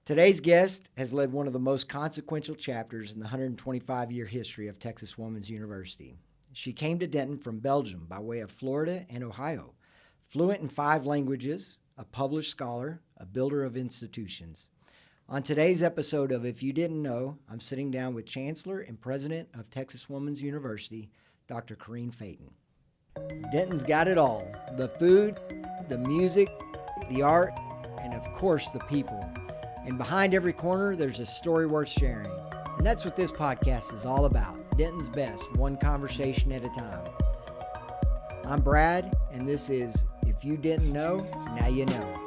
Today's guest has led one of the most consequential chapters in the 125-year history of Texas Women's University. She came to Denton from Belgium by way of Florida and Ohio, fluent in 5 languages, a published scholar, a builder of institutions. On today's episode of If You Didn't Know, I'm sitting down with Chancellor and President of Texas Women's University, Dr. Carine Feyten. Denton's got it all: the food, the music, the art, and of course the people. And behind every corner, there's a story worth sharing. And that's what this podcast is all about. Denton's best, one conversation at a time. I'm Brad, and this is If You Didn't Know, Now You Know.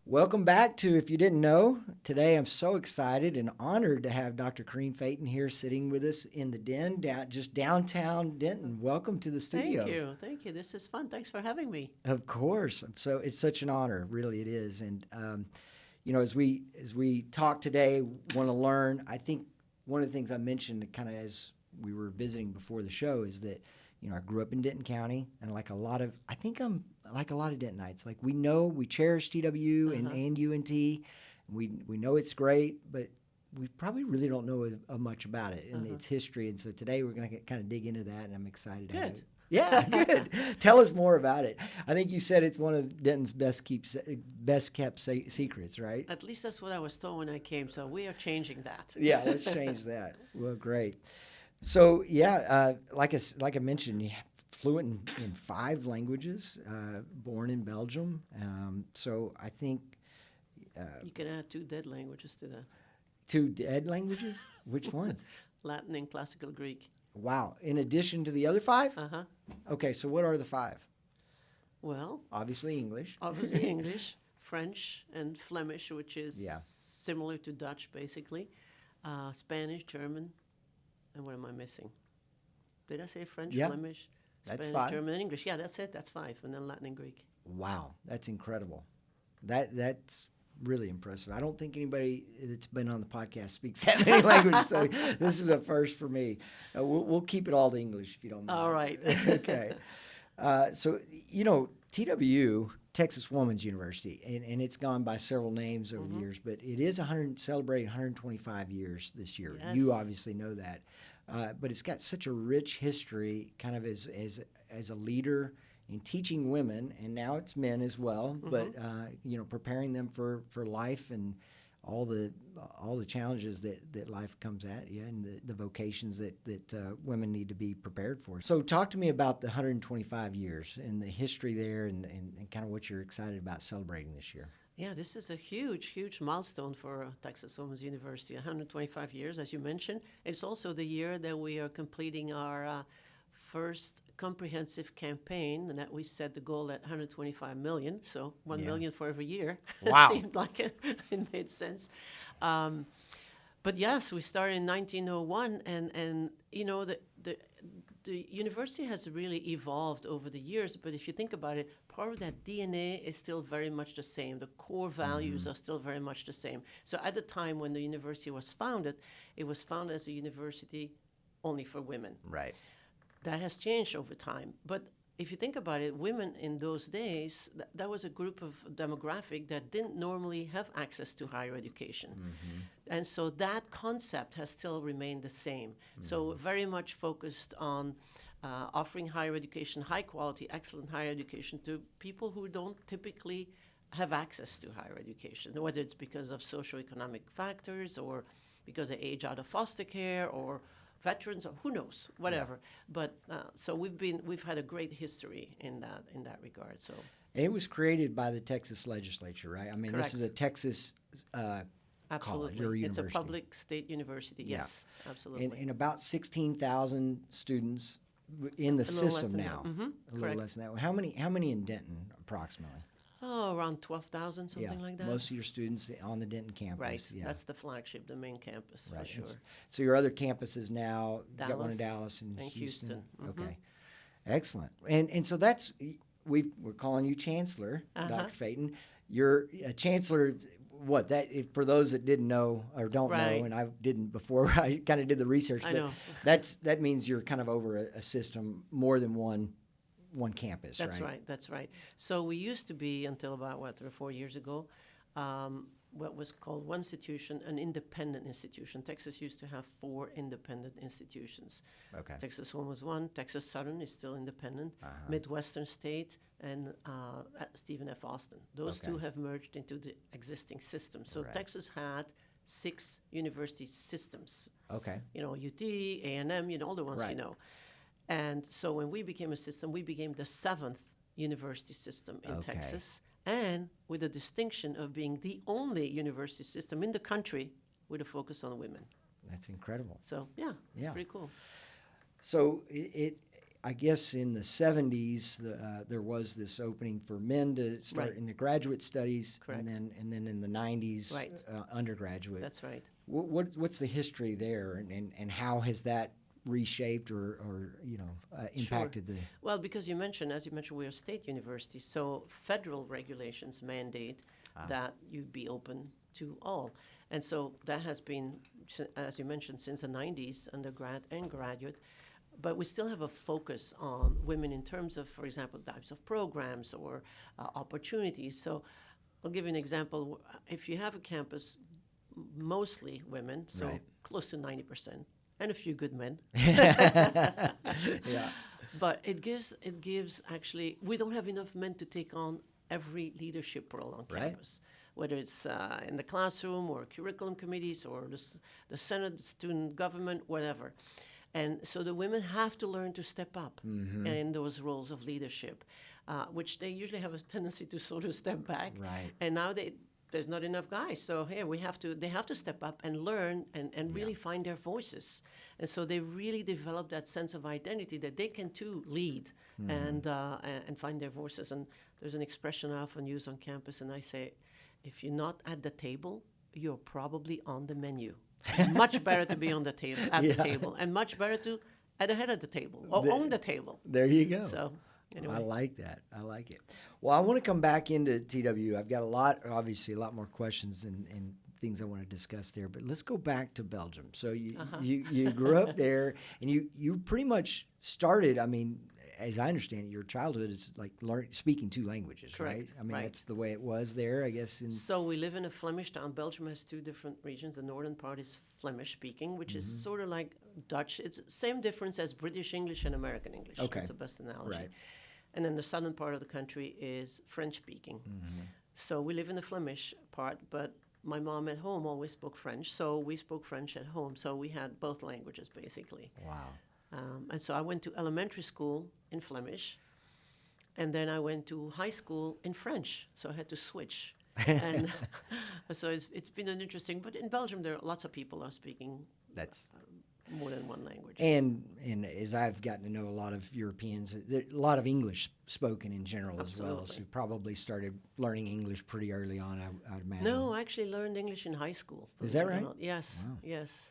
Welcome back to If You Didn't Know. Today I'm so excited and honored to have Dr. Carine Feyten here sitting with us in the Den, just downtown Denton. Welcome to the studio. Thank you. This is fun. Thanks for having me. Of course. So it's such an honor, really it is. And as we talk today, want to learn. I think one of the things I mentioned kind of as we were visiting before the show is that I grew up in Denton County, and I'm like a lot of Dentonites. Like we cherish TW and UNT. We know it's great, but we probably really don't know much about it and its history. And so today we're going to kind of dig into that, and I'm excited to have it. Yeah, good. Tell us more about it. I think you said it's one of Denton's best kept secrets, right? At least that's what I was told when I came. So we are changing that. Yeah, let's change that. Well, great. So like I mentioned, you fluent in 5 languages, born in Belgium. So I think you can add 2 dead languages to that. 2 dead languages? Which ones? Latin and classical Greek. Wow! In addition to the other 5? Okay, so what are the 5? Well, obviously English. French, and Flemish, which is similar to Dutch, basically. Spanish, German. And what am I missing? Did I say French, Flemish, that's Spanish, 5. German, and English? Yeah, that's it. That's 5. And then Latin and Greek. Wow, that's incredible. That's really impressive. I don't think anybody that's been on the podcast speaks that many languages, so this is a first for me. We'll keep it all to English if you don't mind. All right. Okay. So, TW, Texas Women's University, and it's gone by several names over the years, but it is celebrating 125 years this year. Yes. You obviously know that. But it's got such a rich history kind of as a leader in teaching women, and now it's men as well, but preparing them for life and all the challenges that life comes at you, and the vocations that women need to be prepared for. So talk to me about the 125 years and the history there and kind of what you're excited about celebrating this year. Yeah, this is a huge milestone for Texas Women's University, 125 years, as you mentioned. It's also the year that we are completing our first comprehensive campaign, and that we set the goal at 125 million, so 1 million for every year. Wow. It seemed like it made sense. But yes, we started in 1901, and the university has really evolved over the years, but if you think about it, part of that DNA is still very much the same. The core values are still very much the same. So at the time when the university was founded, it was founded as a university only for women. Right. That has changed over time. But if you think about it, women in those days, that was a group of demographic that didn't normally have access to higher education. And so that concept has still remained the same. So very much focused on offering higher education, high quality, excellent higher education to people who don't typically have access to higher education, whether it's because of socioeconomic factors or because they age out of foster care or veterans, or who knows, whatever. But so we've had a great history in that regard. So and it was created by the Texas legislature, right? I mean, Correct. This is a Texas college or university. It's a public state university. Yes, absolutely. And about 16,000 students in the system now. A little less than that. How many in Denton approximately? Oh, around 12,000, something like that. Most of your students on the Denton campus. Right, yeah. That's the flagship, the main campus, for sure. So your other campuses now, you got one in Dallas Dallas and Houston. Okay, excellent. And so that's, we're calling you Chancellor, Dr. Feyten. You're a Chancellor, for those that didn't know or don't know, and I didn't before I kind of did the research, but that means you're kind of over a system, more than one one campus, That's right? right. That's right. So we used to be, until about 3 or 4 years ago, what was called one institution, an independent institution. Texas used to have 4 independent institutions. Okay. Texas Home was one. Texas Southern is still independent. Midwestern State and Stephen F. Austin. Those Okay. two have merged into the existing system. So Right. Texas had 6 university systems. Okay. UT, A&M, all the ones Right. you know. And so when we became a system, we became the 7th university system in Okay. Texas, and with the distinction of being the only university system in the country with a focus on women. That's incredible. So it's Yeah. pretty cool. So I guess in the 70s, there was this opening for men to start Right. in the graduate studies, Correct. and then in the 90s, Right. Undergraduate. That's right. What's the history there, and how has that reshaped or impacted the? Well, because as you mentioned, we're a state university, so federal regulations mandate that you be open to all. And so that has been, as you mentioned, since the 90s, undergrad and graduate. But we still have a focus on women in terms of, for example, types of programs or opportunities. So I'll give you an example. If you have a campus, mostly women, so Right. close to 90%, and a few good men. Yeah. But it gives actually, we don't have enough men to take on every leadership role on Right. campus, whether it's in the classroom or curriculum committees or the Senate, student government, whatever. And so the women have to learn to step up in those roles of leadership, which they usually have a tendency to sort of step back. Right. And now there's not enough guys. So here they have to step up and learn and really find their voices. And so they really develop that sense of identity that they can too lead and find their voices. And there's an expression I often use on campus, and I say, if you're not at the table, you're probably on the menu. Much better to be on the table, the table, and much better to at the head of the table or on the table. There you go. So anyway. I like that. I like it. Well, I want to come back into TW. I've got a lot more questions and things I want to discuss there. But let's go back to Belgium. So you grew up there, and you pretty much started. I mean, as I understand it, your childhood is like speaking 2 languages, Correct. right? I mean, Right. that's the way it was there, I guess. So we live in a Flemish town. Belgium has 2 different regions. The northern part is Flemish speaking, which is sort of like Dutch. It's same difference as British English and American English. Okay. That's the best analogy. Right. And then the southern part of the country is French speaking. So we live in the Flemish part, but my mom at home always spoke French, so we spoke French at home. So we had both languages basically. Wow. And so I went to elementary school in Flemish, and then I went to high school in French. So I had to switch. And so it's been an interesting, but in Belgium, there are lots of people are speaking That's more than one language. and as I've gotten to know a lot of Europeans, a lot of English spoken in general as well. So Absolutely. you probably started learning English pretty early on, I'd imagine. No, I actually learned English in high school. Is that believe it or right? not. Yes, Wow. yes.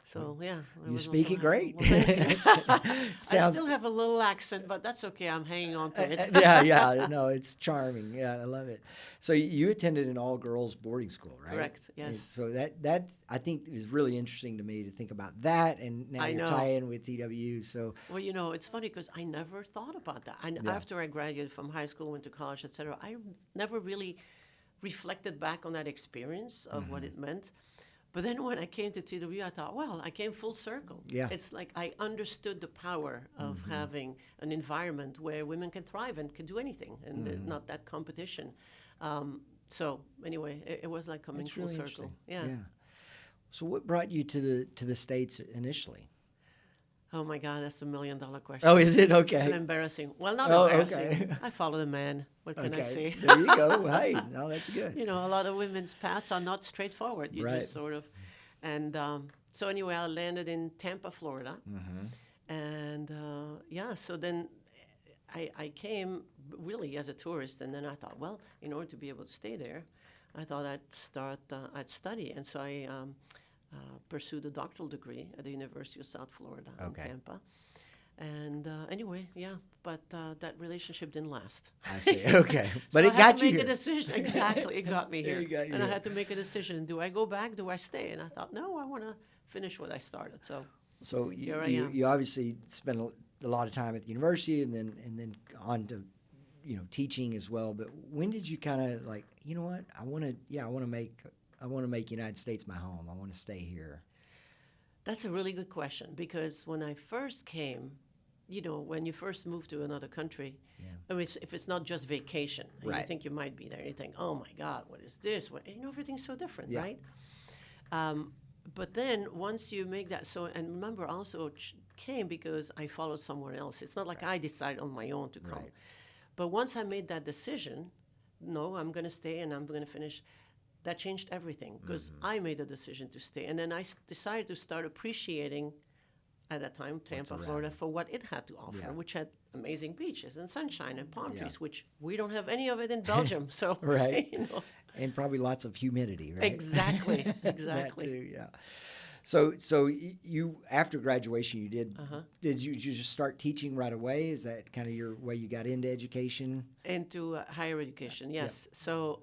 So yeah, I You was speak also it great. high school. Well, thank you. I Sounds- still have a little accent, but that's okay. I'm hanging on to it. yeah, no, it's charming. Yeah, I love it. So you attended an all-girls boarding school, right? Correct, yes. And so that I think is really interesting to me to think about that, and now I you're know. tying with TW. So Well, it's funny because I never thought about that. After I graduated from high school, went to college, etc., I never really reflected back on that experience of what it meant. But then when I came to TW, I thought, well, I came full circle. Yeah. It's like I understood the power of having an environment where women can thrive and can do anything, and not that competition. So anyway, it was like coming that's full really circle. interesting. Yeah. So what brought you to the States initially? Oh my God, that's $1 million question. Oh, is it? It's Okay. embarrassing. Well, not Oh, embarrassing. okay. I follow the man. What can I say? There you go. Hey, no, that's good. A lot of women's paths are not straightforward. You Right. just sort of, and so anyway, I landed in Tampa, Florida, and so then I came really as a tourist, and then I thought, well, in order to be able to stay there, I thought I'd study, and so I pursued a doctoral degree at the University of South Florida in Tampa. And anyway, but that relationship didn't last. I see. Okay, but So it I had got to you make here. a decision. Exactly, it got me here. It got you and I here. had to make a decision. Do I go back? Do I stay? And I thought, no, I want to finish what I started. So So Here I you am. obviously spent a lot of time at the university, and then on to teaching as well. But when did you kind of like, you know what, I want to make United States my home. I want to stay here. That's a really good question, because when I first came, when you first move to another country, I mean, if it's not just vacation, and Right. you think you might be there, and you think, oh my God, what is this? Everything's so different, Yeah. right? But then once you make that, and remember also came because I followed someone else. It's not like I decided on my own to come. Right. But once I made that decision, no, I'm going to stay and I'm going to finish, that changed everything, because I made a decision to stay. And then I decided to start appreciating, at that time, Tampa, Florida, for what it had to offer, which had amazing beaches and sunshine and palm trees, which we don't have any of it in Belgium. So, Right. And probably lots of humidity, right? Exactly. That too, yeah. So you, after graduation, did you just start teaching right away? Is that kind of your way you got into education? Into higher education, yes. So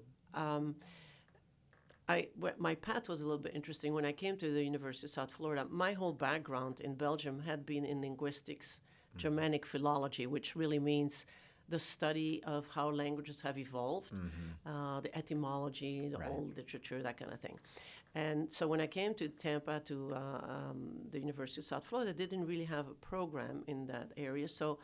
my path was a little bit interesting. When I came to the University of South Florida, my whole background in Belgium had been in linguistics, Germanic philology, which really means the study of how languages have evolved, the etymology, the old literature, that kind of thing. And so when I came to Tampa, to the University of South Florida, they didn't really have a program in that area. So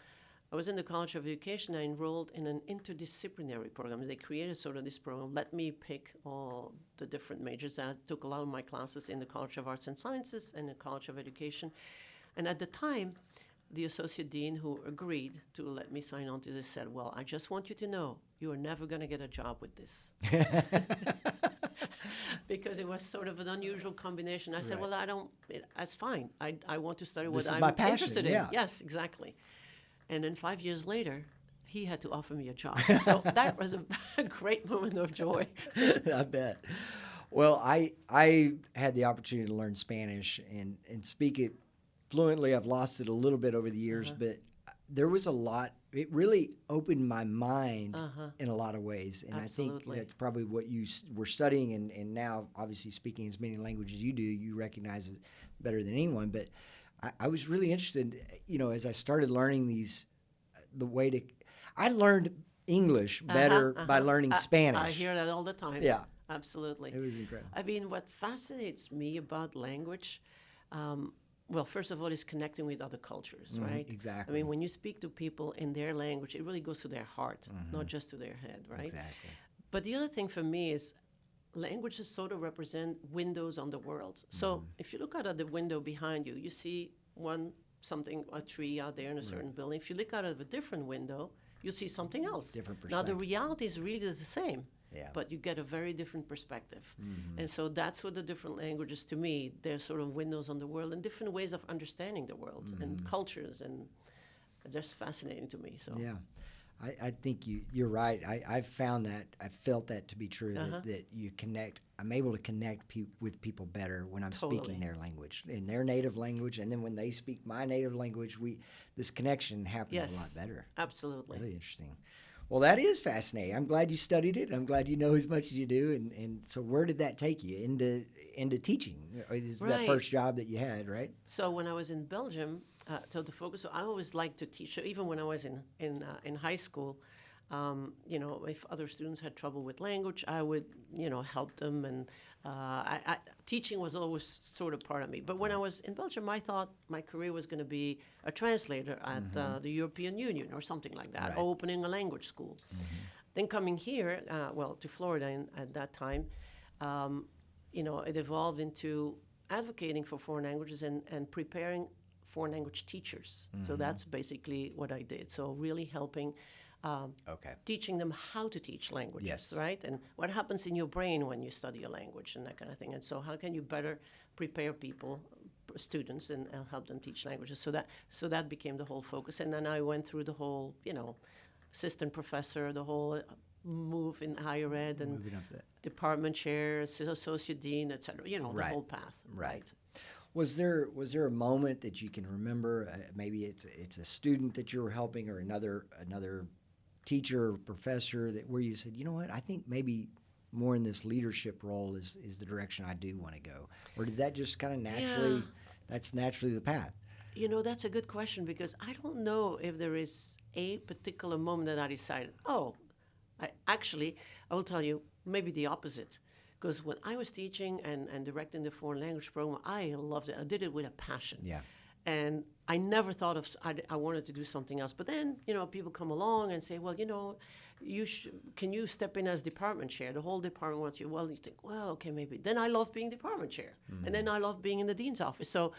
I was in the College of Education. I enrolled in an interdisciplinary program. They created sort of this program, let me pick all the different majors. I took a lot of my classes in the College of Arts and Sciences and the College of Education. And at the time, the associate dean, who agreed to let me sign on to this, said, well, I just want you to know you are never going to get a job with this. Because it was sort of an unusual combination. I said, well, that's fine. I want to study what I'm interested in. Yes, exactly. And then 5 years later, he had to offer me a job. So that was a great moment of joy. I bet. Well, I had the opportunity to learn Spanish and speak it fluently. I've lost it a little bit over the years, but there was a lot. It really opened my mind in a lot of ways. And Absolutely. I think that's probably what you were studying. And now, obviously, speaking as many languages as you do, you recognize it better than anyone. But I was really interested, as I started learning I learned English better by learning Spanish. I hear that all the time. Yeah. Absolutely. It was incredible. I mean, what fascinates me about language, well, first of all, is connecting with other cultures, right? Exactly. I mean, when you speak to people in their language, it really goes to their heart, not just to their head, right? Exactly. But the other thing for me is languages sort of represent windows on the world. So if you look out of the window behind you, you see a tree out there in a certain building. If you look out of a different window, you see something else. Different Now, the perspective. reality is really the same. Yeah. But you get a very different perspective. And so that's what the different languages, to me, they're sort of windows on the world and different ways of understanding the world and cultures, and just fascinating to me. So Yeah. I think you're right. I've found that, I've felt that to be true, that you connect. I'm able to connect with people better when I'm speaking their language, in their native language, and then when they speak my native language, this connection happens a lot better. Absolutely. Really interesting. Well, that is fascinating. I'm glad you studied it. I'm glad you know as much as you do. And so where did that take you? Into teaching? Is that first job that you had, right? So when I was in Belgium, to focus, I always liked to teach. So even when I was in high school, if other students had trouble with language, I would, help them. And teaching was always sort of part of me. But when I was in Belgium, I thought my career was going to be a translator at the European Union or something like that, opening a language school. Then coming here, to Florida at that time, it evolved into advocating for foreign languages and preparing foreign language teachers. So that's basically what I did. So really helping teaching them how to teach languages, right? And what happens in your brain when you study a language and that kind of thing. And so how can you better prepare students, and help them teach languages? So that became the whole focus. And then I went through the whole, assistant professor, the whole move in higher ed, and department chair, associate dean, et cetera, the whole path. Right. Was there a moment that you can remember? Maybe it's a student that you were helping, or another teacher or professor where you said, you know what, I think maybe more in this leadership role is the direction I do want to go, or did that just kind of naturally? That's naturally the path. That's a good question because I don't know if there is a particular moment that I decided, I will tell you, maybe the opposite. Because when I was teaching and directing the foreign language program, I loved it. I did it with a passion. Yeah. And I never thought I wanted to do something else. But then, people come along and say, well, can you step in as department chair? The whole department wants you. Well, you think, well, okay, maybe. Then I love being department chair. And then I love being in the dean's office. So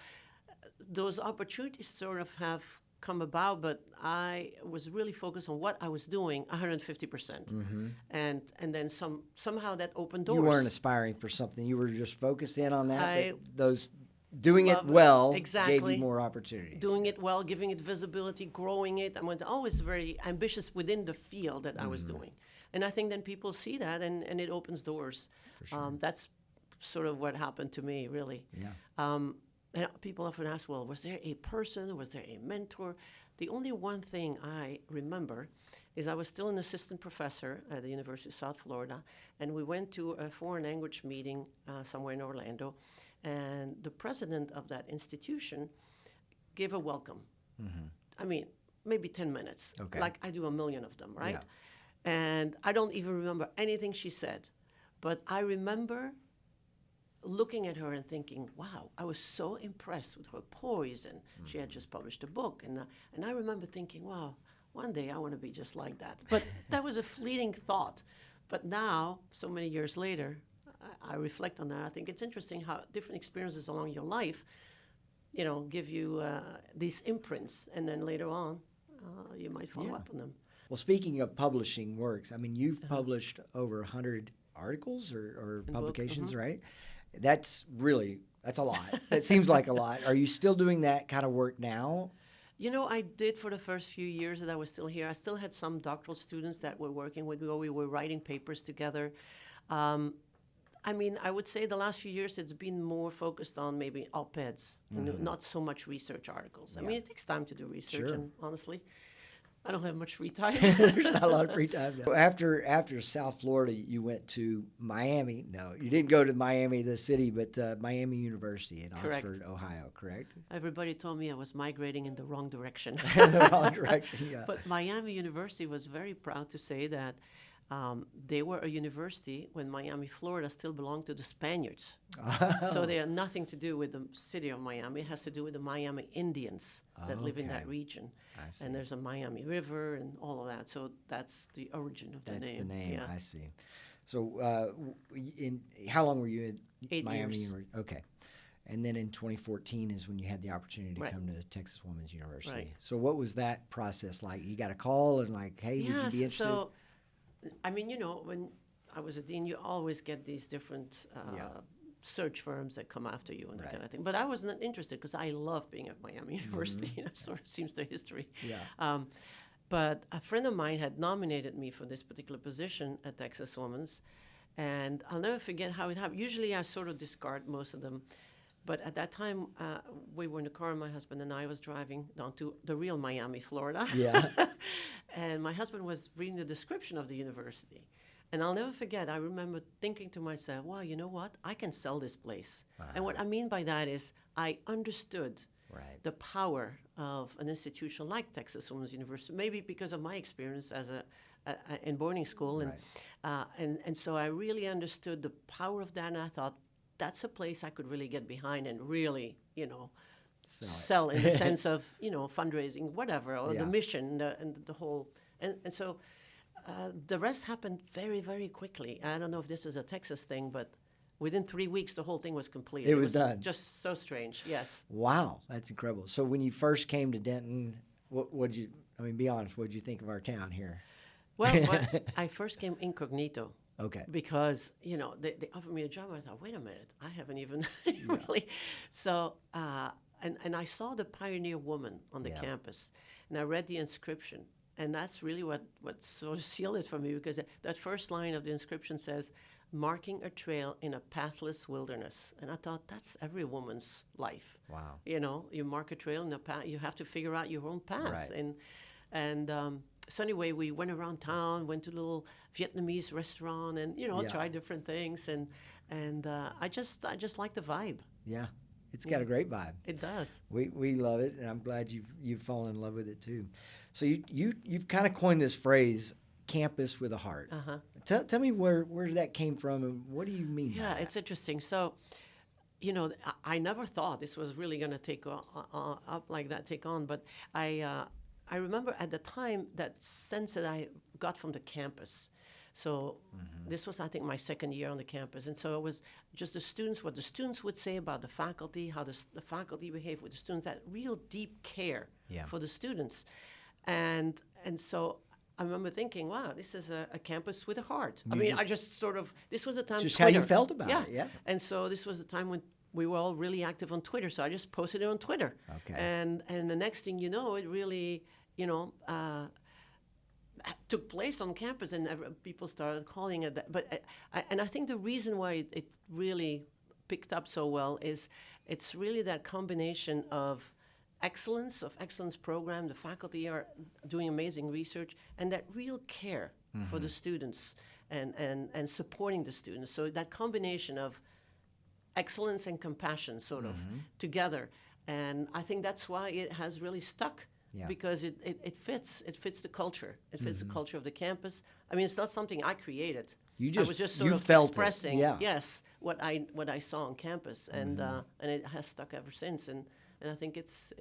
those opportunities sort of have come about, but I was really focused on what I was doing 150%. And then somehow that opened doors. You weren't aspiring for something. You were just focused in on that. Those doing it Love it. well Exactly. gave you more opportunities. Doing it well, giving it visibility, growing it. I was always very ambitious within the field that I was doing. And I think then people see that and it opens doors. For sure. That's sort of what happened to me, really. Yeah. And people often ask, well, was there a person? Was there a mentor? The only one thing I remember is I was still an assistant professor at the University of South Florida, and we went to a foreign language meeting somewhere in Orlando, and the president of that institution gave a welcome. I mean, maybe 10 minutes, like I do a million of them, right? Yeah. And I don't even remember anything she said, but I remember looking at her and thinking, wow, I was so impressed with her poise, and she had just published a book. And I remember thinking, wow, one day I want to be just like that. But that was a fleeting thought. But now, so many years later, I reflect on that. I think it's interesting how different experiences along your life, give you these imprints. And then later on, you might follow up on them. Well, speaking of publishing works, I mean, you've published over 100 articles or publications, right? That's a lot. That seems like a lot. Are you still doing that kind of work now? I did for the first few years that I was still here. I still had some doctoral students that were working with me, or we were writing papers together. I mean, I would say the last few years it's been more focused on maybe op-eds, not so much research articles. I mean, it takes time to do research, and honestly, I don't have much free time. There's not a lot of free time now. After South Florida, you went to Miami. No, you didn't go to Miami, the city, but Miami University in Oxford, Ohio, correct? Everybody told me I was migrating in the wrong direction. In the wrong direction, yeah. But Miami University was very proud to say that they were a university when Miami, Florida still belonged to the Spaniards. So they had nothing to do with the city of Miami. It has to do with the Miami Indians that live in that region. I see. And there's a Miami River and all of that. So that's the origin of the name. That's the name, Yeah. I see. So how long were you at 8 Miami years. University? Okay. And then in 2014 is when you had the opportunity to come to Texas Women's University. Right. So what was that process like? You got a call and like, hey, would you be interested? So, I mean, when I was a dean, you always get these different search firms that come after you and that kind of thing. But I wasn't interested because I love being at Miami University. That sort of seems the history. Yeah. But a friend of mine had nominated me for this particular position at Texas Women's, and I'll never forget how it happened. Usually I sort of discard most of them. But at that time, we were in the car, my husband and I was driving down to the real Miami, Florida. Yeah. And my husband was reading the description of the university. And I'll never forget, I remember thinking to myself, wow, you know what? I can sell this place. And what I mean by that is I understood the power of an institution like Texas Women's University, maybe because of my experience as in boarding school. And so I really understood the power of that, and I thought, that's a place I could really get behind and really, sell in the sense of, fundraising, whatever, or the mission and the whole. And so the rest happened very, very quickly. I don't know if this is a Texas thing, but within 3 weeks, the whole thing was complete. It was done. Just so strange, yes. Wow, that's incredible. So when you first came to Denton, be honest, what did you think of our town here? Well, I first came incognito. Okay. Because, they offered me a job. I thought, wait a minute, I haven't even really. So, and I saw the pioneer woman on the campus, and I read the inscription. And that's really what sort of sealed it for me, because that first line of the inscription says, marking a trail in a pathless wilderness. And I thought, that's every woman's life. Wow. You mark a trail in a path, you have to figure out your own path. Right. So anyway, we went around town, went to a little Vietnamese restaurant, and tried different things, and I just liked the vibe. Yeah, It's got a great vibe. It does. We love it, and I'm glad you've fallen in love with it too. So you've kind of coined this phrase, campus with a heart. Tell me where that came from, and what do you mean by that? It's interesting. So, I never thought this was really going to take up like that, take on. But I remember at the time that sense that I got from the campus. So this was, I think, my second year on the campus. And so it was just the students, what the students would say about the faculty, how the faculty behave with the students, that real deep care for the students. And so I remember thinking, wow, this is a campus with a heart. I just sort of, this was the time just Twitter. How you felt about it, yeah. And so this was the time when we were all really active on Twitter. So I just posted it on Twitter. Okay. And the next thing you know, it really, took place on campus, and people started calling it that. But I think the reason why it really picked up so well is it's really that combination of excellence program. The faculty are doing amazing research, and that real care for the students and supporting the students. So that combination of excellence and compassion sort of together. And I think that's why it has really stuck. Yeah. Because it fits the culture. It fits the culture of the campus. It's not something I created. I was just sort of expressing, what I saw on campus, and it has stuck ever since. And I think it's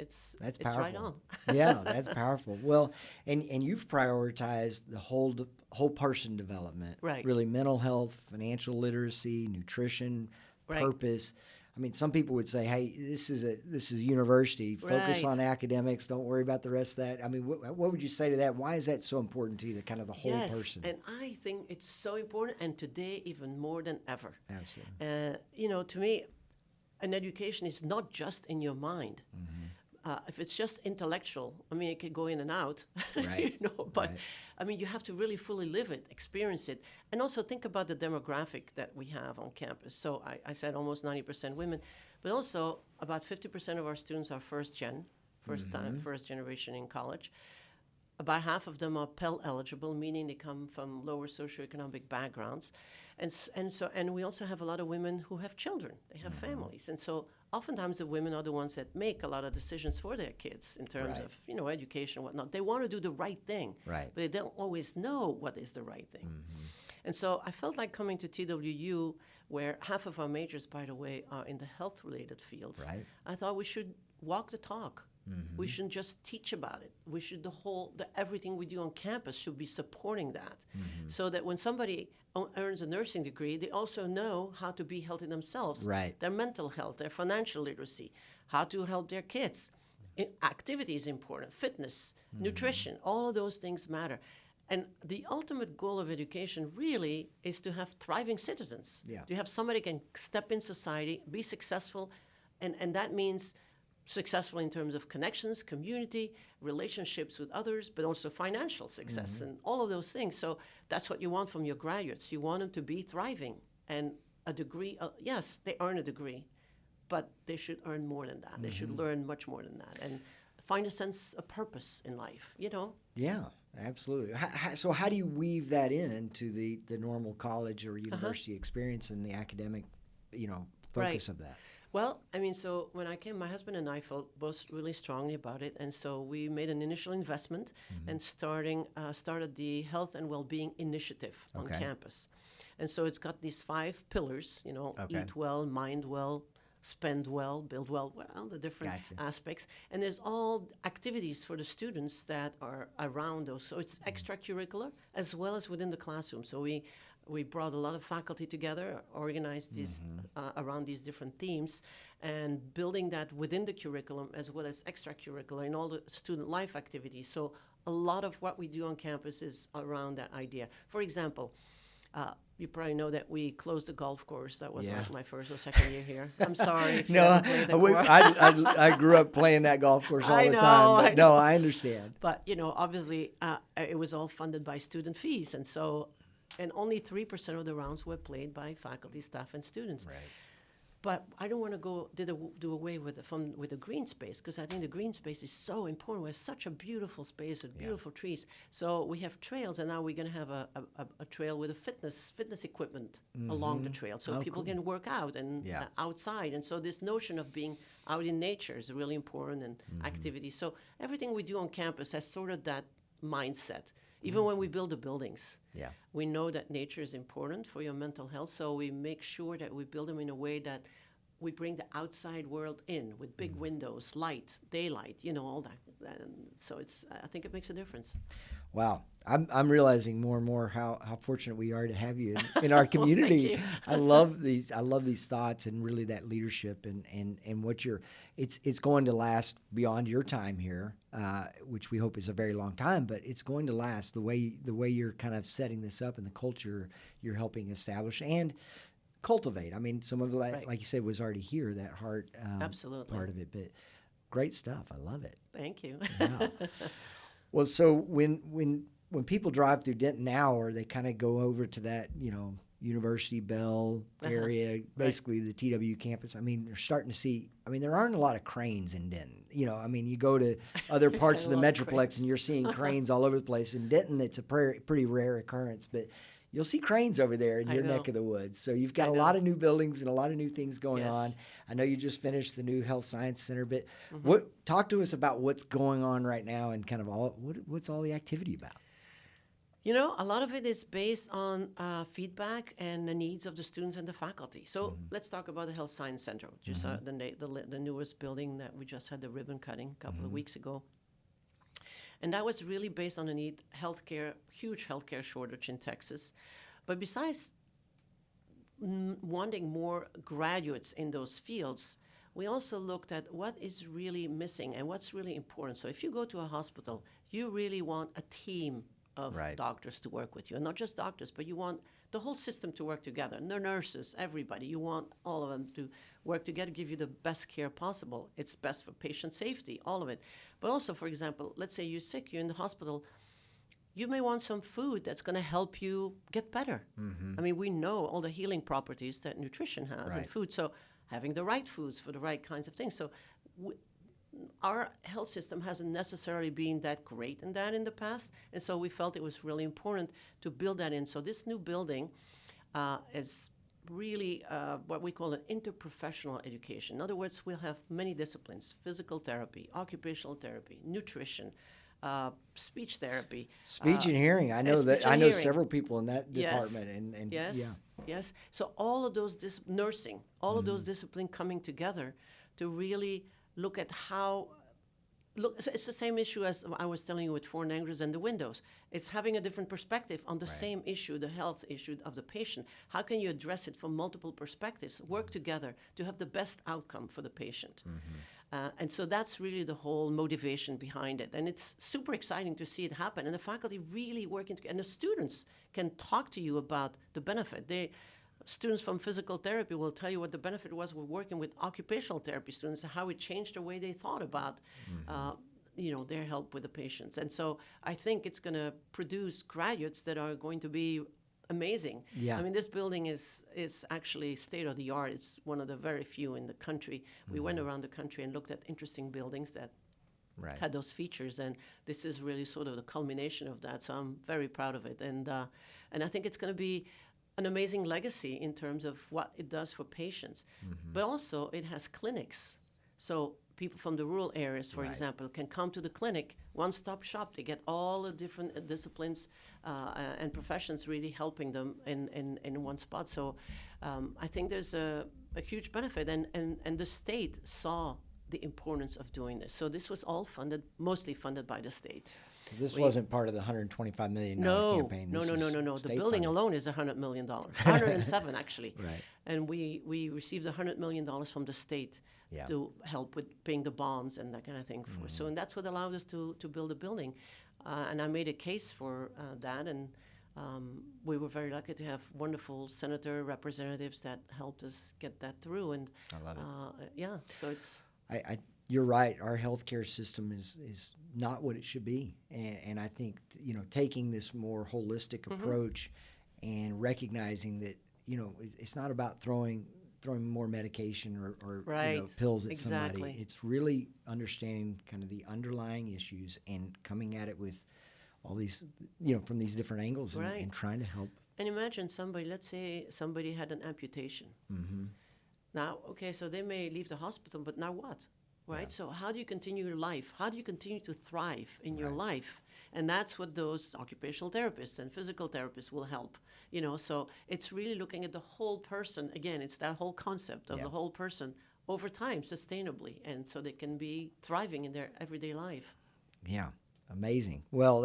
powerful. Right on. Yeah, that's powerful. Well, and you've prioritized the whole person development. Right. Really, mental health, financial literacy, nutrition, purpose. Some people would say, "Hey, this is a university. Focus on academics. Don't worry about the rest of that." What would you say to that? Why is that so important to you? The whole person. And I think it's so important, and today even more than ever. Absolutely. To me, an education is not just in your mind. If it's just intellectual, it could go in and out, right. But you have to really fully live it, experience it, and also think about the demographic that we have on campus. So I said almost 90% women, but also about 50% of our students are first generation in college. About half of them are Pell eligible, meaning they come from lower socioeconomic backgrounds. And we also have a lot of women who have children. They have families. And so oftentimes the women are the ones that make a lot of decisions for their kids in terms of, education and whatnot. They want to do the right thing, but they don't always know what is the right thing. And so I felt like coming to TWU, where half of our majors, by the way, are in the health-related fields. I thought we should walk the talk. We shouldn't just teach about it. We should everything we do on campus should be supporting that, so that when somebody earns a nursing degree, they also know how to be healthy themselves. Their mental health, their financial literacy, how to help their kids. Activity is important. Fitness, nutrition, all of those things matter. And the ultimate goal of education really is to have thriving citizens. To have somebody can step in society, be successful, and that means successful in terms of connections, community, relationships with others, but also financial success and all of those things. So that's what you want from your graduates. You want them to be thriving. And a degree, yes, they earn a degree, but they should earn more than that. They should learn much more than that and find a sense of purpose in life, Yeah, absolutely. So how do you weave that into the normal college or university experience and the academic, focus of that? Well, so when I came, my husband and I felt both really strongly about it, and so we made an initial investment and started the Health and Wellbeing Initiative on campus. And so it's got these 5 pillars, eat well, mind well, spend well, build well, the different aspects. And there's all activities for the students that are around those. So it's extracurricular as well as within the classroom. So we brought a lot of faculty together, organized these around these different themes, and building that within the curriculum as well as extracurricular in all the student life activities. So a lot of what we do on campus is around that idea. For example, you probably know that we closed the golf course. That was like my first or second year here. I'm sorry if you haven't played that I grew up playing that golf course all the time. But no, I understand. But, obviously, it was all funded by student fees. And so... And only 3% of the rounds were played by faculty, staff, and students. But I don't want to do away with the green space, because I think the green space is so important. We have such a beautiful space with beautiful trees. So we have trails, and now we're going to have a trail with a fitness equipment along the trail, so people can work out and outside. And so this notion of being out in nature is really important, and activity. So everything we do on campus has sort of that mindset. Even when we build the buildings, we know that nature is important for your mental health, so we make sure that we build them in a way that we bring the outside world in with big windows, light, daylight, all that. And so I think it makes a difference. Wow. I'm realizing more and more how fortunate we are to have you in our community. Well, I love these thoughts, and really that leadership and what it's going to last beyond your time here, which we hope is a very long time, but it's going to last the way you're kind of setting this up, and the culture you're helping establish and cultivate. I mean, some of it, like you said, was already here, that heart Absolutely. part of it, but great stuff. I love it. Thank you. Wow. Well, so when people drive through Denton now, or they kind of go over to that, University Bell area, basically the TW campus, I mean, they're starting to see, there aren't a lot of cranes in Denton. You go to other parts of the Metroplex and you're seeing cranes all over the place. In Denton, it's a pretty rare occurrence, but you'll see cranes over there in your neck of the woods. So you've got a lot of new buildings and a lot of new things going on. I know you just finished the new Health Science Center, but talk to us about what's going on right now, and kind of what's all the activity about? A lot of it is based on feedback and the needs of the students and the faculty. So let's talk about the Health Science Center, which is the newest building that we just had the ribbon cutting a couple of weeks ago. And that was really based on the need, huge healthcare shortage in Texas. But besides wanting more graduates in those fields, we also looked at what is really missing and what's really important. So if you go to a hospital, you really want a team of doctors to work with you. And not just doctors, but you want the whole system to work together. The nurses, everybody. You want all of them to work together, give you the best care possible. It's best for patient safety, all of it. But also, for example, let's say you're sick, you're in the hospital, you may want some food that's going to help you get better. We know all the healing properties that nutrition has and food. So having the right foods for the right kinds of things. So our health system hasn't necessarily been that great in that in the past, and so we felt it was really important to build that in. So this new building is really what we call an interprofessional education. In other words, we'll have many disciplines: physical therapy, occupational therapy, nutrition, speech therapy. Speech and hearing. I know several people in that department. And Yes. So all of those, nursing, all of those disciplines coming together to really look at it's the same issue as I was telling you with foreign languages and the windows. It's having a different perspective on the same issue, the health issue of the patient. How can you address it from multiple perspectives, work together to have the best outcome for the patient? And so that's really the whole motivation behind it. And it's super exciting to see it happen. And the faculty really working together. And the students can talk to you about the benefit. Students from physical therapy will tell you what the benefit was with working with occupational therapy students, how it changed the way they thought about their help with the patients. And so I think it's going to produce graduates that are going to be amazing. Yeah. This building is actually state of the art. It's one of the very few in the country. We went around the country and looked at interesting buildings that had those features, and this is really sort of the culmination of that. So I'm very proud of it, and I think it's going to be an amazing legacy in terms of what it does for patients. But also it has clinics. So people from the rural areas, for example, can come to the clinic, one-stop shop. They get all the different disciplines and professions really helping them in one spot. So I think there's a huge benefit. And the state saw the importance of doing this. So this was all mostly funded by the state. So this wasn't part of the $125 million campaign. No. The building funded. alone is $100 million, 107 actually. Right. And we received $100 million from the state to help with paying the bonds and that kind of thing. So, and that's what allowed us to build a building. And I made a case for that, and we were very lucky to have wonderful senator representatives that helped us get that through. And I love it. So it's... You're right. Our healthcare system is not what it should be, and I think taking this more holistic approach and recognizing that it's not about throwing throwing more medication or Right. pills at Exactly. somebody. It's really understanding kind of the underlying issues and coming at it with all these, from these different angles Right. and trying to help. And imagine somebody, let's say somebody had an amputation. Mm-hmm. Now, okay, so they may leave the hospital, but now what? Right? Yeah. So how do you continue your life? How do you continue to thrive in your Right. life? And that's what those occupational therapists and physical therapists will help. So it's really looking at the whole person. Again, it's that whole concept of Yeah. the whole person over time, sustainably, and so they can be thriving in their everyday life. Yeah. Amazing. Well,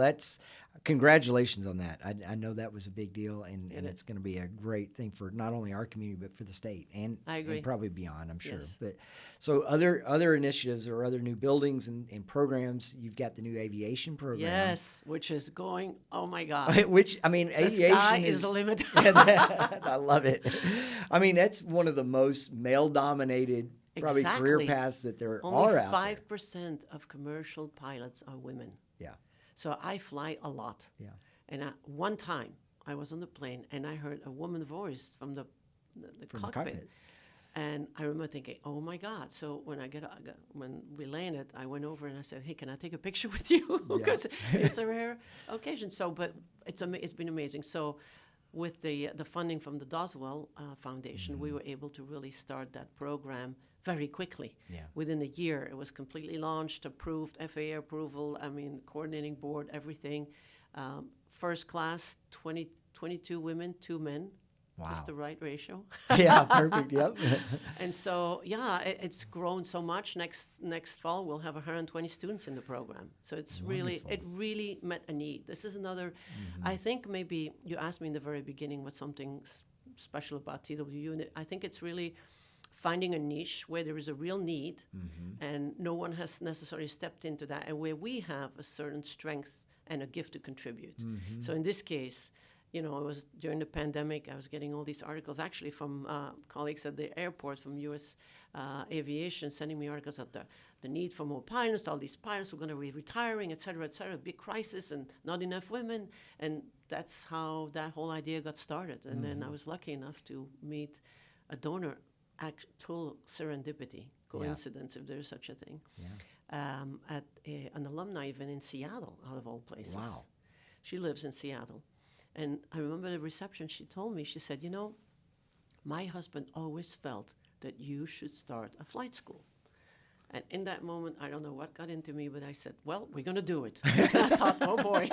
congratulations on that. I know that was a big deal, and it's going to be a great thing for not only our community, but for the state and, I agree. and probably beyond, I'm sure. Yes. But so other initiatives or other new buildings and programs, you've got the new aviation program. Yes, which is going, oh my God. Which, I mean, The aviation sky is the limit. I love it. I mean, that's one of the most male-dominated probably career Exactly. paths that there Only are out there. 5% of commercial pilots are women. Yeah. So I fly a lot. Yeah. And one time I was on the plane and I heard a woman voice from the From the cockpit. cockpit. And I remember thinking, oh my God. So when we landed, I went over and I said, hey, can I take a picture with you? Because it's a rare occasion. So, but it's been amazing. So with the funding from the Doswell Foundation, we were able to really start that program very quickly. Yeah. Within a year, it was completely launched, approved, FAA approval, coordinating board, everything. First class, 22 women, 2 men. Wow. Just the right ratio. Yeah, perfect. Yep. And so, it's grown so much. Next fall, we'll have 120 students in the program. So it really met a need. This is another, I think maybe you asked me in the very beginning what's something special about TWU, and I think it's really finding a niche where there is a real need and no one has necessarily stepped into that, and where we have a certain strength and a gift to contribute. So in this case, it was during the pandemic, I was getting all these articles actually from colleagues at the airport from U.S. Aviation sending me articles of the need for more pilots, all these pilots were going to be retiring, et cetera, big crisis and not enough women. And that's how that whole idea got started. And then I was lucky enough to meet a donor, total serendipity, coincidence, if there's such a thing, at an alumni event in Seattle, out of all places. Wow. She lives in Seattle. And I remember the reception, she told me, she said, my husband always felt that you should start a flight school. And in that moment, I don't know what got into me, but I said, well, we're going to do it. I thought, oh boy.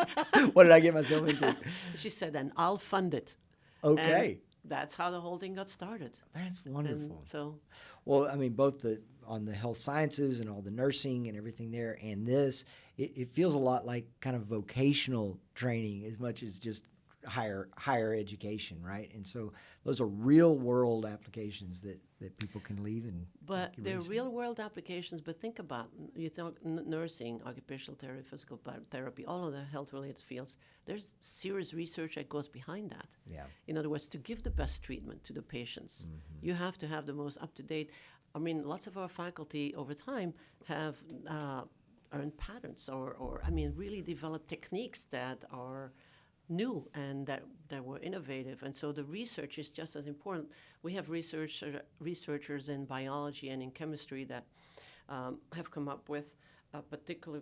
What did I get myself into? She said, and I'll fund it. Okay. And that's how the whole thing got started. That's wonderful. And so, well, I mean, both on the health sciences and all the nursing and everything there, and it feels a lot like kind of vocational training as much as just higher education, right? And so those are real world applications that people can leave and. But they're real world applications. But think about nursing, occupational therapy, physical therapy, all of the health related fields. There's serious research that goes behind that. Yeah. In other words, to give the best treatment to the patients, you have to have the most up to date. I mean, lots of our faculty over time have earned patents or really developed techniques that are new and that were innovative. And so the research is just as important. We have researchers in biology and in chemistry that have come up with a particular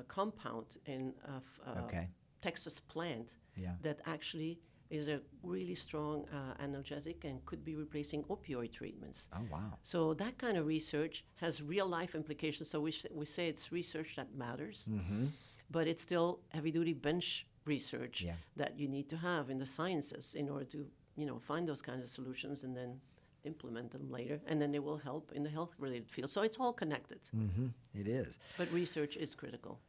compound in a Texas plant that actually is a really strong analgesic and could be replacing opioid treatments. Oh, wow. So that kind of research has real-life implications. So we say it's research that matters, but it's still heavy-duty bench research that you need to have in the sciences in order to, find those kinds of solutions and then implement them later, and then they will help in the health-related field. So it's all connected. It is. But research is critical.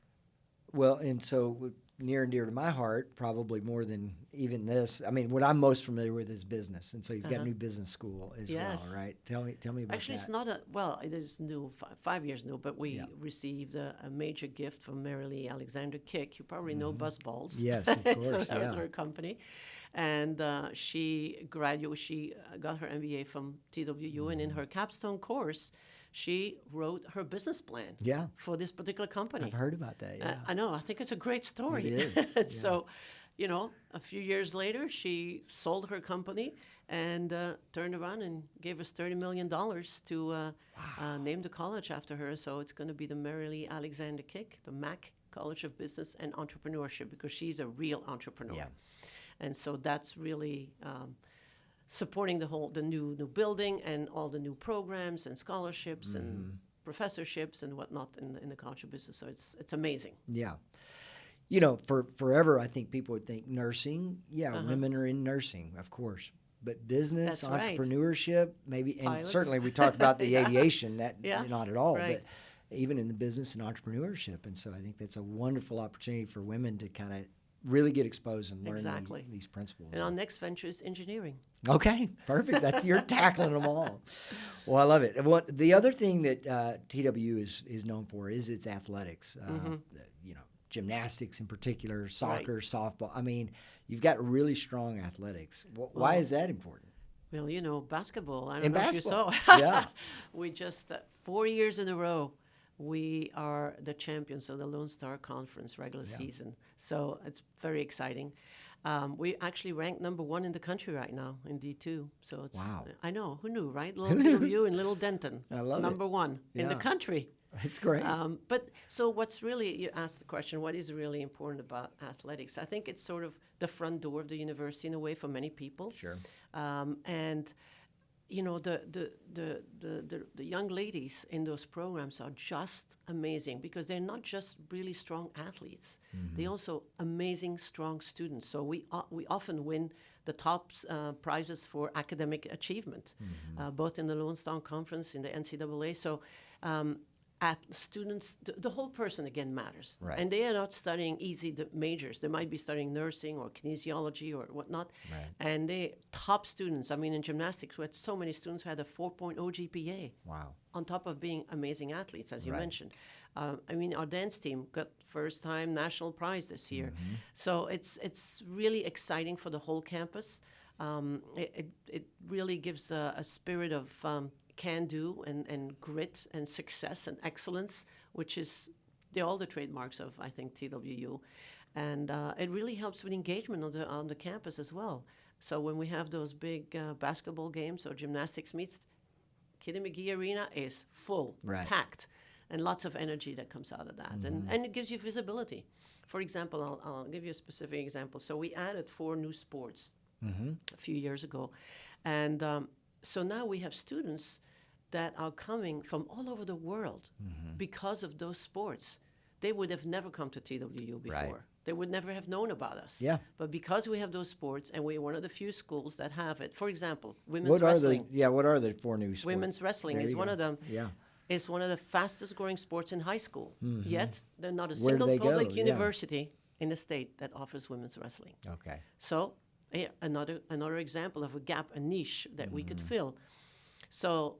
Well, and so near and dear to my heart, probably more than even this. I mean, what I'm most familiar with is business, and so you've got a new business school as well, right? Tell me about Actually, that. It's not it is new, 5 years new, but we received a major gift from Marilee Alexander Kick. You probably know Buzzballs. Yes, of course. So that was her company. And she got her MBA from TWU, and in her capstone course, she wrote her business plan for this particular company. I've heard about that, yeah. I know. I think it's a great story. It is. So a few years later, she sold her company and turned around and gave us $30 million to name the college after her. So it's going to be the Mary Lee Alexander Kick, the MAC College of Business and Entrepreneurship, because she's a real entrepreneur. Yeah. And so that's really supporting the new building and all the new programs and scholarships and professorships and whatnot in the College of Business. So it's amazing. Yeah. For forever, I think people would think nursing. Yeah, women are in nursing, of course. But business, That's right. entrepreneurship, maybe, and Pilots. certainly we talked about the Yeah. aviation, that Yes, not at all, right. but even in the business and entrepreneurship. And so I think that's a wonderful opportunity for women to kind of really get exposed and learn Exactly. these principles. And our next venture is engineering. Okay, perfect. You're tackling them all. Well, I love it. The other thing that TW is known for is its athletics. Gymnastics in particular, soccer, softball. I mean, you've got really strong athletics. Why is that important? Well, basketball. I don't In know basketball, if you saw. yeah. We just 4 years in a row, we are the champions of the Lone Star Conference regular season. So it's very exciting. We actually ranked number 1 in the country right now in D2. So it's Wow. I know, who knew, right? Little TW in Little Denton. I love it. Number 1 in the Yeah. country. It's great. But so what's really, you asked the question, what is really important about athletics? I think it's sort of the front door of the university in a way for many people. Sure. And the young ladies in those programs are just amazing because they're not just really strong athletes. They're also amazing, strong students. So we often win the top prizes for academic achievement, both in the Lone Star Conference, in the NCAA. So students, the whole person again matters. Right. And they are not studying easy majors. They might be studying nursing or kinesiology or whatnot. Right. And they top students. I mean, in gymnastics, we had so many students who had a 4.0 GPA. Wow. On top of being amazing athletes, as you Right. mentioned. Our dance team got first time national prize this year. So it's really exciting for the whole campus. It really gives a spirit of can-do and grit and success and excellence, which is all the trademarks of, I think, TWU. And it really helps with engagement on the campus as well. So when we have those big basketball games or gymnastics meets, Kitty McGee Arena is full, Right. packed, and lots of energy that comes out of that. And it gives you visibility. For example, I'll give you a specific example. So we added 4 new sports a few years ago. And so now we have students that are coming from all over the world because of those sports. They would have never come to TWU before. Right. They would never have known about us. Yeah. But because we have those sports, and we're one of the few schools that have it. For example, women's wrestling. What are the 4 new sports? Women's wrestling There is you one go. of them. Yeah. It's one of the fastest growing sports in high school. Yet, there's not a Where do single they go? public Yeah. university in the state that offers women's wrestling. Okay. So another example of a gap, a niche that we could fill. So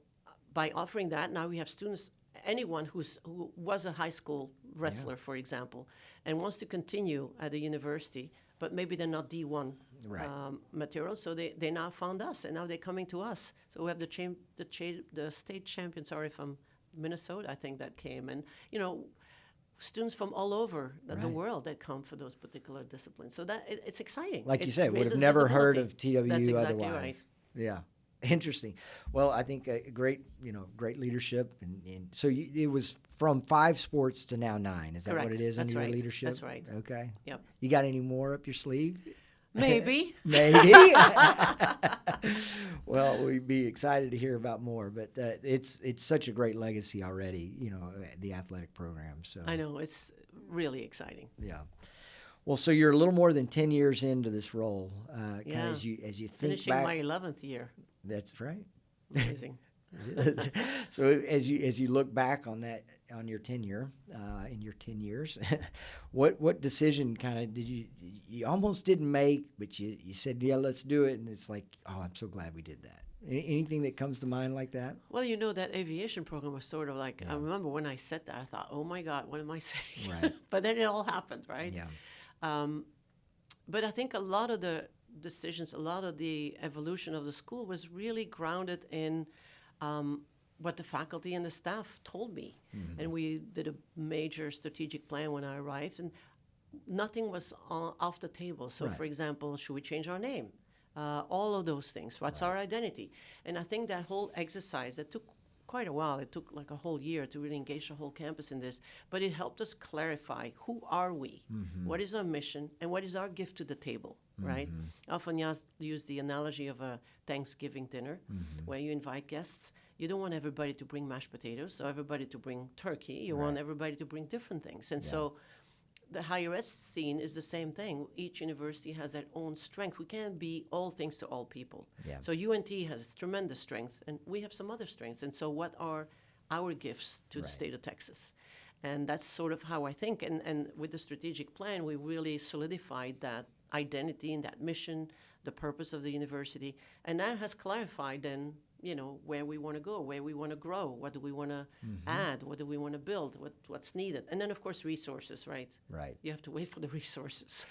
by offering that, now we have students, anyone who was a high school wrestler, for example, and wants to continue at the university, but maybe they're not D1 Right. material, so they now found us, and now they're coming to us. So we have the state champion, from Minnesota, I think, that came, and students from all over the Right. world that come for those particular disciplines. So that it's exciting. Like you said, would have raises never heard visibility. of TWU That's exactly otherwise. right. Yeah. Interesting. Well, I think great leadership. And so it was from 5 sports to now 9. Is that what Correct. it is That's under your right. leadership? That's right. Okay. Yep. You got any more up your sleeve? Maybe. Maybe. Well, we'd be excited to hear about more. But it's such a great legacy already, the athletic program. So I know, it's really exciting. yeah. Well, so you're a little more than 10 years into this role. Yeah. As you think Finishing back. my 11th year. That's right. Amazing. So as you look back on your tenure, in your 10 years, what decision kind of did you almost didn't make, but you said, yeah, let's do it, and it's like, oh, I'm so glad we did that. Anything that comes to mind like that? Well, that aviation program was sort of like, I remember when I said that, I thought, oh my God, what am I saying? Right. But then it all happened, right? Yeah. But I think a lot of the decisions, a lot of the evolution of the school was really grounded in what the faculty and the staff told me. And we did a major strategic plan when I arrived. And nothing was off the table. So, Right. for example, should we change our name? All of those things. What's our identity? And I think that whole exercise that took quite a while. It took like a whole year to really engage the whole campus in this, but it helped us clarify who are we, what is our mission, and what is our gift to the table, right? I often use the analogy of a Thanksgiving dinner where you invite guests. You don't want everybody to bring mashed potatoes or everybody to bring turkey. You want everybody to bring different things. And so the higher ed scene is the same thing. Each university has their own strength. We can't be all things to all people. Yeah. So UNT has tremendous strength, and we have some other strengths. And so what are our gifts to the state of Texas? And that's sort of how I think. And with the strategic plan, we really solidified that identity and that mission, the purpose of the university. And that has clarified then, you know, where we want to go, where we want to grow, what do we want to add, what do we want to build, what's needed. And then, of course, resources, right? Right. You have to wait for the resources.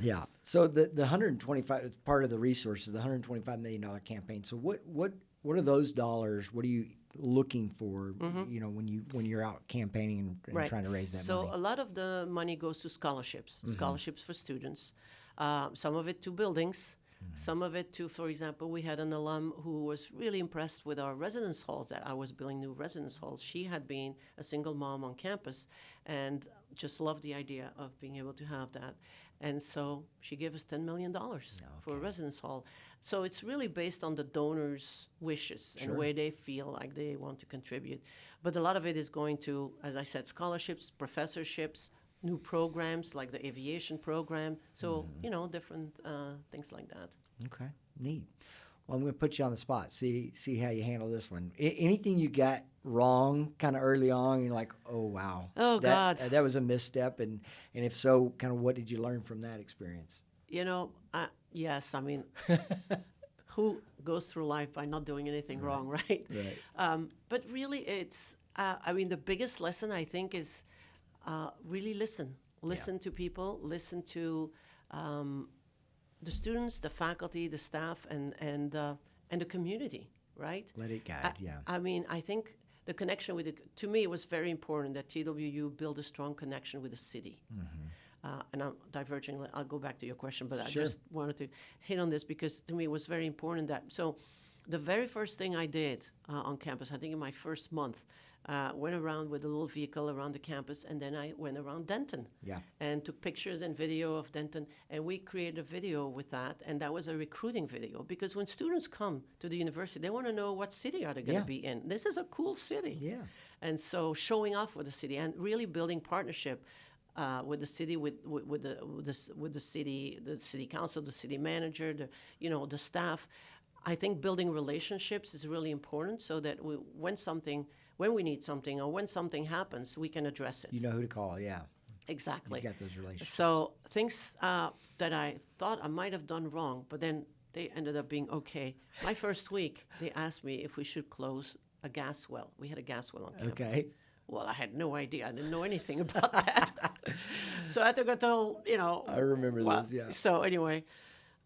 Yeah. So the 125 part of the resources, the $125 million campaign. So what are those dollars? What are you looking for? You know, when you're out campaigning and trying to raise that money. So a lot of the money goes to scholarships, scholarships for students. Some of it to buildings. Some of it to, for example, we had an alum who was really impressed with our residence halls, that I was building new residence halls. She had been a single mom on campus and just loved the idea of being able to have that. And so she gave us $10 million for a residence hall. So it's really based on the donors' wishes and where they feel like they want to contribute. But a lot of it is going to, as I said, scholarships, professorships, new programs like the Aviation program. So, you know, different things like that. Okay, neat. Well, I'm going to put you on the spot. See how you handle this one. Anything you got wrong kind of early on, you're like, oh, wow. Oh, God. That was a misstep. And if so, kind of what did you learn from that experience? You know, yes, I mean, who goes through life by not doing anything wrong, right? Right. But really, it's, I mean, the biggest lesson, I think, is really listen. Listen to people, listen to the students, the faculty, the staff, and the community, right? Let it guide, I mean, I think the connection with to me, it was very important that TWU build a strong connection with the city. And I'm diverging. I'll go back to your question, but I just wanted to hit on this because to me it was very important that. So the very first thing I did on campus, I think in my first month, went around with a little vehicle around the campus, and then I went around Denton and took pictures and video of Denton, and we created a video with that, and that was a recruiting video, because when students come to the university, they want to know what city are they going to be in. This is a cool city. Yeah. And so showing off with the city and really building partnership with the city, with the city council, the city manager, the staff. I think building relationships is really important, so that when we need something or when something happens, we can address it. You know who to call, yeah. Exactly. You got those relationships. So things that I thought I might have done wrong, but then they ended up being okay. My first week, they asked me if we should close a gas well. We had a gas well on campus. Okay. Well, I had no idea. I didn't know anything about that. So I took a total, I remember this, yeah. So anyway,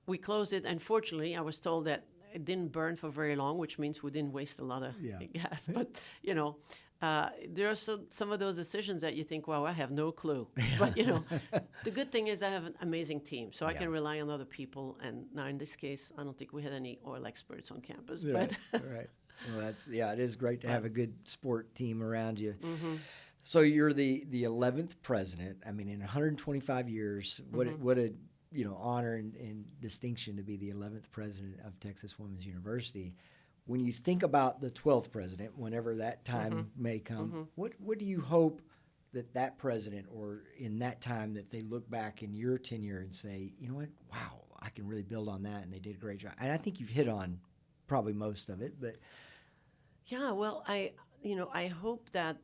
we closed it, and fortunately, I was told that it didn't burn for very long, which means we didn't waste a lot of gas. But, there are some of those decisions that you think, wow, I have no clue. But, the good thing is I have an amazing team, so I can rely on other people. And now in this case, I don't think we had any oil experts on campus. Right, But right. Well, it is great to have a good sport team around you. So you're the 11th president. I mean, in 125 years, what a honor and distinction to be the 11th president of Texas Women's University. When you think about the 12th president, whenever that time may come, what do you hope that president, or in that time, that they look back in your tenure and say, you know what, wow, I can really build on that, and they did a great job. And I think you've hit on probably most of it, but yeah, well, I hope that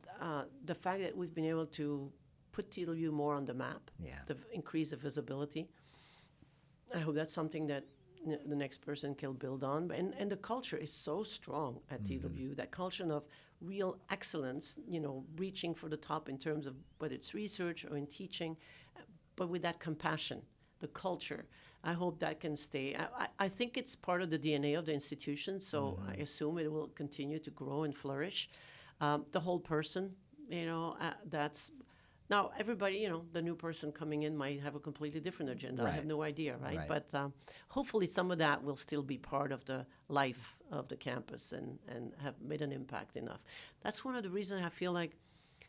the fact that we've been able to put TWU more on the map, to increase the visibility, I hope that's something that the next person can build on. And the culture is so strong at TWU, that culture of real excellence, reaching for the top in terms of whether it's research or in teaching, but with that compassion, the culture. I hope that can stay. I think it's part of the DNA of the institution, so I assume it will continue to grow and flourish. The whole person, that's Now, everybody, the new person coming in might have a completely different agenda. I Right. have no idea, right? Right. But hopefully some of that will still be part of the life of the campus and have made an impact enough. That's one of the reasons I feel like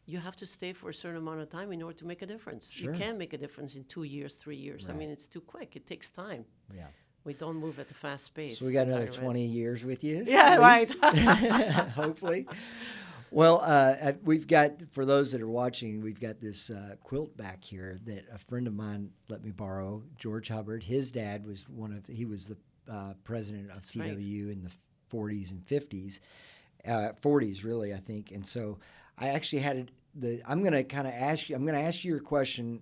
you have to stay for a certain amount of time in order to make a difference. Sure. You can't make a difference in 2 years, 3 years. I Right. mean, it's too quick. It takes time. Yeah. We don't move at a fast pace. So we got in another higher ed. 20 years with you. Yeah, at right. least. Hopefully. Well, we've got, for those that are watching, we've got this quilt back here that a friend of mine let me borrow, George Hubbard. His dad was he was the president of That's right. TWU in the 40s and 50s, 40s really, I think. And so I actually had I'm going to kind of ask you, I'm going to ask you a question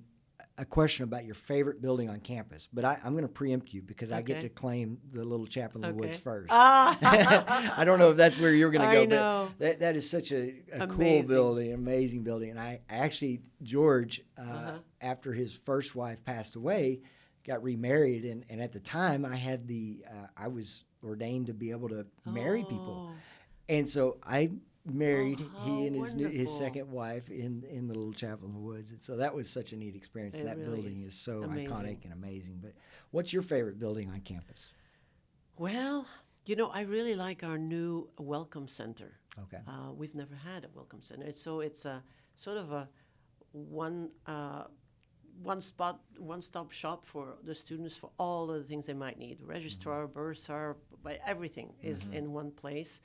about your favorite building on campus, but I'm going to preempt you because I get Okay. to claim the little chapel in the woods Okay. first. Ah, I don't know if that's where you're going to go, I know. but that is such a cool Amazing. building, amazing building. And I actually, George, Uh-huh. after his first wife passed away, got remarried. And at the time I had I was ordained to be able to marry people. Oh, And so I married Oh, he and how his wonderful. second wife in the little chapel in the woods. And so that was such a neat experience. It And that really building is. is so Amazing. iconic and amazing. But what's your favorite building on campus? Well, I really like our new welcome center. Okay. We've never had a welcome center. It's a sort of a one-stop shop for the students for all of the things they might need. Registrar, bursar, but everything is in one place.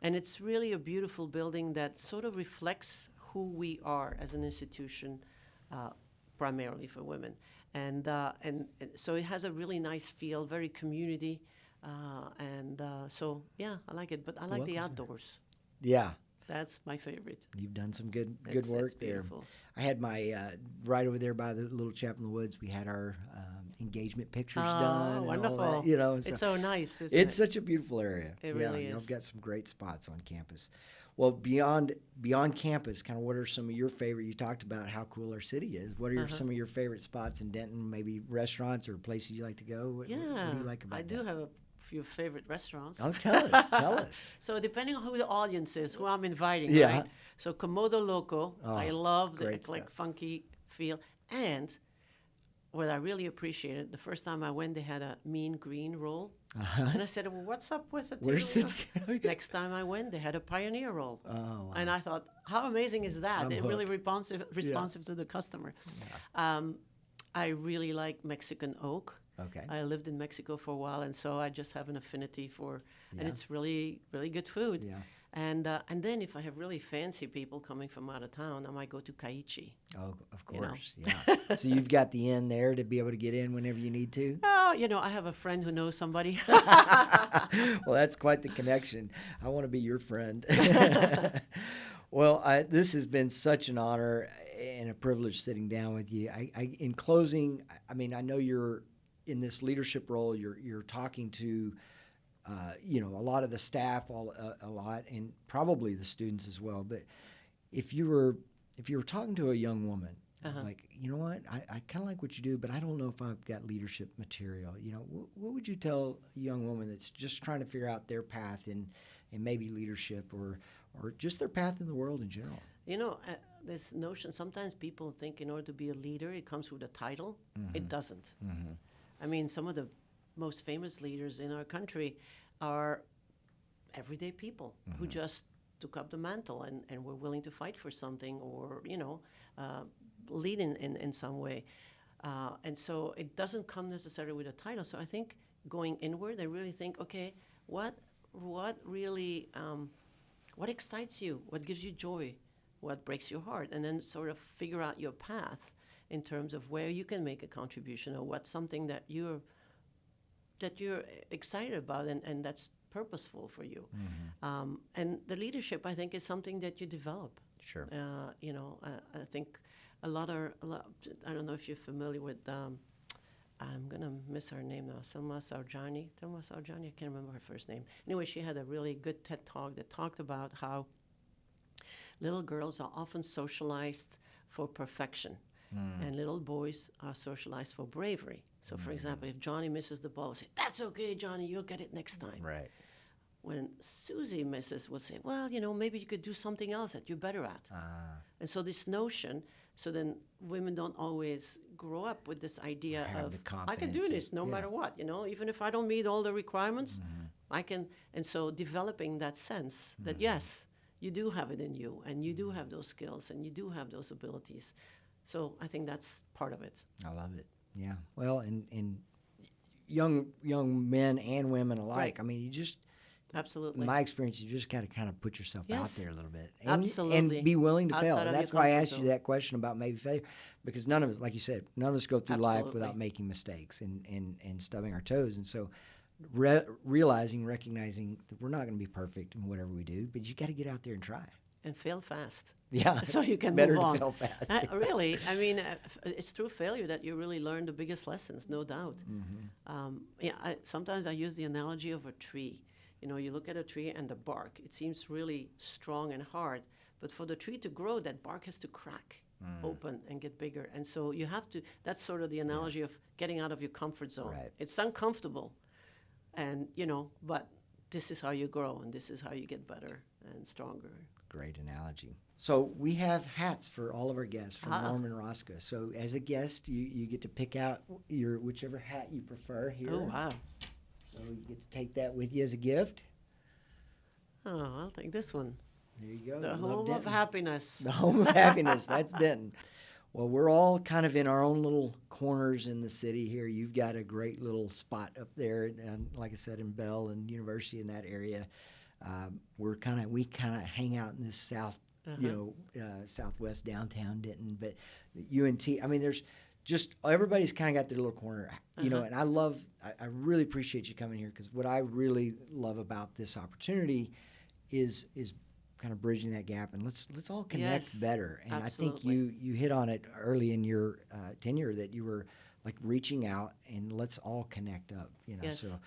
And it's really a beautiful building that sort of reflects who we are as an institution, primarily for women. And so it has a really nice feel, very community. So, yeah, I like it. But I like the welcome center. outdoors. Yeah. That's my favorite. You've done some good It's work there. beautiful. I had my right over there by the little chapel in the woods. We had our engagement pictures Oh, done. And wonderful. all that, It's so nice, isn't it's it? such a beautiful area. It yeah, really Y'all is. got some great spots on campus. Well, beyond campus, kind of what are some of your favorite? You talked about how cool our city is. What are some of your favorite spots in Denton? Maybe restaurants or places you like to go. What do you like about I do that? have a few favorite restaurants. Oh, tell us. So depending on who the audience is, who I'm inviting, Yeah. right? So Komodo Loco, I love the great like stuff. funky feel. And what I really appreciated, the first time I went, they had a mean green roll. And I said, well, what's up with it? Where's You it? know? Next time I went, they had a pioneer roll. Oh, wow. And I thought, how amazing is that? I'm They're really hooked. responsive to the customer. I really like Mexican oak. Okay. I lived in Mexico for a while, and so I just have an affinity for, and Yeah. it's really, really good food. Yeah. And then if I have really fancy people coming from out of town, I might go to Kaichi. Oh, of You know. course. Yeah. So you've got the inn there to be able to get in whenever you need to. Oh, I have a friend who knows somebody. Well, that's quite the connection. I want to be your friend. Well, this has been such an honor and a privilege sitting down with you. In closing, I mean, I know you're in this leadership role. You're talking to, a lot of the staff, a lot, and probably the students as well. But if you were talking to a young woman, it's like, you know what, I kind of like what you do, but I don't know if I've got leadership material. What would you tell a young woman that's just trying to figure out their path in maybe leadership or just their path in the world in general? This notion, sometimes people think in order to be a leader, it comes with a title. It doesn't. I mean, some of the most famous leaders in our country are everyday people who just took up the mantle and were willing to fight for something or, lead in some way. And so it doesn't come necessarily with a title. So I think going inward, I really think, okay, what really, what excites you? What gives you joy? What breaks your heart? And then sort of figure out your path in terms of where you can make a contribution or what's something that you're excited about and that's purposeful for you. And the leadership, I think, is something that you develop. Sure. I think a lot. I don't know if you're familiar with. I'm gonna miss her name now. Thelma Sarjani. I can't remember her first name. Anyway, she had a really good TED talk that talked about how little girls are often socialized for perfection, and little boys are socialized for bravery. So, for example, if Johnny misses the ball, say, "That's okay, Johnny. You'll get it next time." Right. when Susie misses would say, well, maybe you could do something else that you're better at. And so this notion, so then women don't always grow up with this idea Have of, the I can do confidence this no matter what, even if I don't meet all the requirements, I can. And so developing that sense that, yes, you do have it in you, and you do have those skills, and you do have those abilities. So I think that's part of it. I love it. Yeah. Well, and young men and women alike. Right. I mean, you just, Absolutely. in my experience, you just got to kind of put yourself out Yes. there a little bit. Absolutely. And be willing to fail. Outside And of your that's why I comfort asked you zone. that question about maybe failure. Because none of us, like you said, none of us go through life Absolutely. without making mistakes and stubbing our toes. And so recognizing that we're not going to be perfect in whatever we do, but you got to get out there and try. And fail fast. Yeah. So you can it's better move to on. fail fast. Really, I mean, it's through failure that you really learn the biggest lessons, no doubt. Sometimes I use the analogy of a tree. You look at a tree and the bark, it seems really strong and hard, but for the tree to grow, that bark has to crack open and get bigger. And so you have to, that's sort of the analogy of getting out of your comfort zone. Right. It's uncomfortable, and, but this is how you grow, and this is how you get better and stronger. Great analogy. So we have hats for all of our guests from Norman Roscoe. So as a guest, you get to pick out your whichever hat you prefer here. Oh, wow. So you get to take that with you as a gift. Oh, I'll take this one. There you go. The I love home of Denton. happiness. The home of happiness. That's Denton. Well, we're all kind of in our own little corners in the city here. You've got a great little spot up there, and like I said, in Bell and University in that area. We kind of hang out in this southwest downtown Denton. But the UNT, I mean, there's just everybody's kind of got their little corner, And I really appreciate you coming here, because what I really love about this opportunity is kind of bridging that gap, and let's all connect Yes, better. And absolutely. I think you hit on it early in your tenure, that you were like reaching out and let's all connect up. Yes. So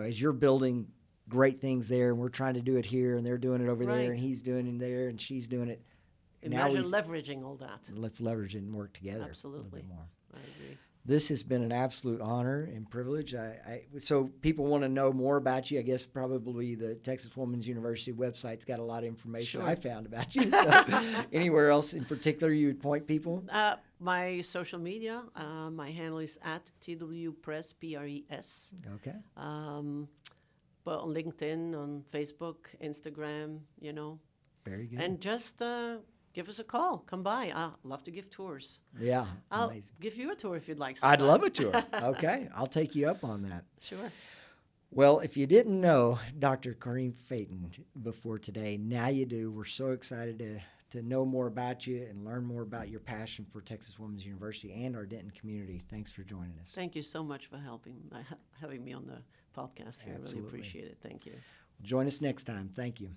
as you're building great things there, and we're trying to do it here, and they're doing it over there, Right. and he's doing it there, and she's doing it. Imagine leveraging all that. Let's leverage it and work together Absolutely. a little bit more. I agree. This has been an absolute honor and privilege. So people want to know more about you. I guess probably the Texas Women's University website's got a lot of information Sure. I found about you. So anywhere else in particular you would point people? My social media, my handle is at TWPress, PRES. Okay. But on LinkedIn, on Facebook, Instagram, Very good. And just give us a call. Come by. I'd love to give tours. Yeah. I'll Amazing. give you a tour if you'd like. I'd sometime. love a tour. Okay. I'll take you up on that. Sure. Well, if you didn't know Dr. Carine Feyten before today, now you do. We're so excited to know more about you and learn more about your passion for Texas Women's University and our Denton community. Thanks for joining us. Thank you so much for having me on the podcast here. I really Absolutely. appreciate it. Thank you. Join us next time. Thank you.